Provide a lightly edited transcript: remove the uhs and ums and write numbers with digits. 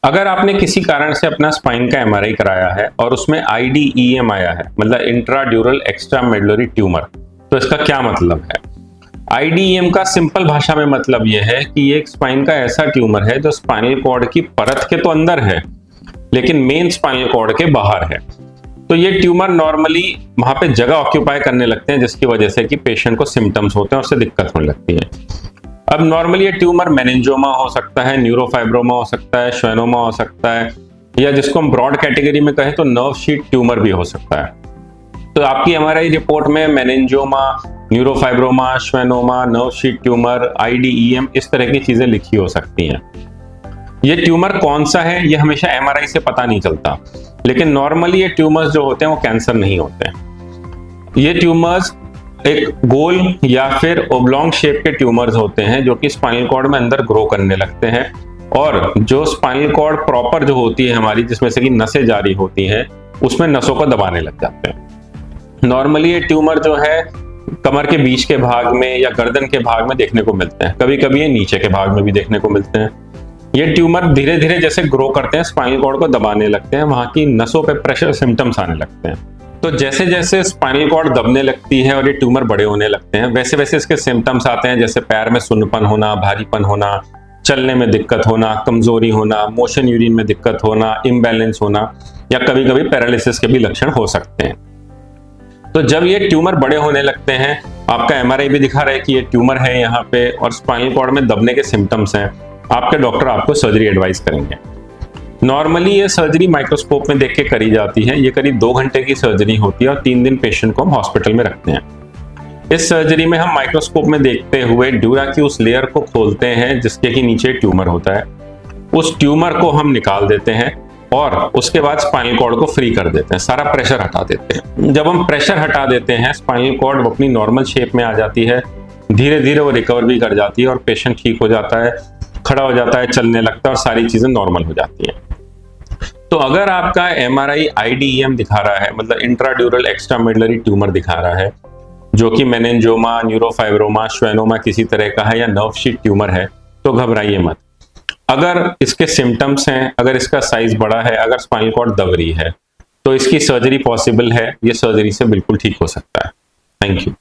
अगर आपने किसी कारण से अपना स्पाइन का एमआरआई कराया है और उसमें IDEM आया है, मतलब इंट्राड्यूरल एक्स्ट्रामेडुलरी ट्यूमर, तो इसका क्या मतलब है? IDEM का सिंपल भाषा में मतलब यह है कि ये एक स्पाइन का ऐसा ट्यूमर है जो स्पाइनल कॉर्ड की परत के तो अंदर है लेकिन मेन स्पाइनल कॉर्ड के बाहर है। तो ये ट्यूमर नॉर्मली वहां पे जगह ऑक्यूपाई करने लगते हैं, जिसकी वजह से कि पेशेंट को सिम्टम्स होते हैं और उससे दिक्कत होने लगती है। अब नॉर्मली ये ट्यूमर मेनिंजोमा हो सकता है, न्यूरोफाइब्रोमा हो सकता है, श्वेनोमा हो सकता है, या जिसको हम ब्रॉड कैटेगरी में कहें तो नर्व शीट ट्यूमर भी हो सकता है। तो आपकी एमआरआई रिपोर्ट में meningioma, neurofibroma, schwannoma, nerve sheath tumour, IDEM इस तरह की चीजें लिखी हो सकती हैं। ये ट्यूमर कौन सा है ये हमेशा एमआरआई से पता नहीं चलता, लेकिन नॉर्मली ये ट्यूमर्स जो होते हैं वो कैंसर नहीं होते हैं। ये ट्यूमर्स एक गोल या फिर ओब्लॉन्ग शेप के ट्यूमर्स होते हैं जो कि स्पाइनल कॉर्ड में अंदर ग्रो करने लगते हैं, और जो स्पाइनल कॉर्ड प्रॉपर जो होती है हमारी, जिसमें से कि नसें जारी होती हैं, उसमें नसों को दबाने लग जाते हैं। नॉर्मली ये ट्यूमर जो है कमर के बीच के भाग में या गर्दन के भाग में देखने को मिलते हैं, कभी कभी ये नीचे के भाग में भी देखने को मिलते हैं। ये ट्यूमर धीरे धीरे जैसे ग्रो करते हैं स्पाइनल कॉर्ड को दबाने लगते हैं, वहां की नसों पे प्रेशर सिम्टम्स आने लगते हैं। तो जैसे जैसे स्पाइनल कॉर्ड दबने लगती है और ये ट्यूमर बड़े होने लगते हैं, वैसे वैसे इसके सिम्टम्स आते हैं, जैसे पैर में सुन्नपन होना, भारीपन होना, चलने में दिक्कत होना, कमजोरी होना, मोशन यूरिन में दिक्कत होना, इम्बैलेंस होना, या कभी कभी पैरालिसिस के भी लक्षण हो सकते हैं। तो जब ये ट्यूमर बड़े होने लगते हैं, आपका एमआरआई भी दिखा रहा है कि ये ट्यूमर है यहाँ पे और स्पाइनल कॉर्ड में दबने के सिम्टम्स हैं, आपके डॉक्टर आपको सर्जरी एडवाइस करेंगे। नॉर्मली ये सर्जरी माइक्रोस्कोप में देख के करी जाती है। ये करीब 2 घंटे की सर्जरी होती है और 3 दिन पेशेंट को हम हॉस्पिटल में रखते हैं। इस सर्जरी में हम माइक्रोस्कोप में देखते हुए ड्यूरा की उस लेयर को खोलते हैं जिसके कि नीचे ट्यूमर होता है। उस ट्यूमर को हम निकाल देते हैं और उसके बाद स्पाइनल कॉर्ड को फ्री कर देते हैं, सारा प्रेशर हटा देते हैं। जब हम प्रेशर हटा देते हैं, स्पाइनल कॉर्ड अपनी नॉर्मल शेप में आ जाती है, धीरे धीरे वो रिकवर भी कर जाती है और पेशेंट ठीक हो जाता है, खड़ा हो जाता है, चलने लगता है और सारी चीजें नॉर्मल हो जाती हैं। तो अगर आपका एमआरआई IDEM दिखा रहा है, मतलब इंट्राड्यूरल एक्स्ट्रामेडुलरी ट्यूमर दिखा रहा है, जो कि मेनिंजोमा, न्यूरोफाइब्रोमा, श्वेनोमा किसी तरह का है या नर्व शीट ट्यूमर है, तो घबराइए मत। अगर इसके सिम्टम्स हैं, अगर इसका साइज बड़ा है, अगर स्पाइनल कॉर्ड दब रही है, तो इसकी सर्जरी पॉसिबल है, ये सर्जरी से बिल्कुल ठीक हो सकता है। Thank you.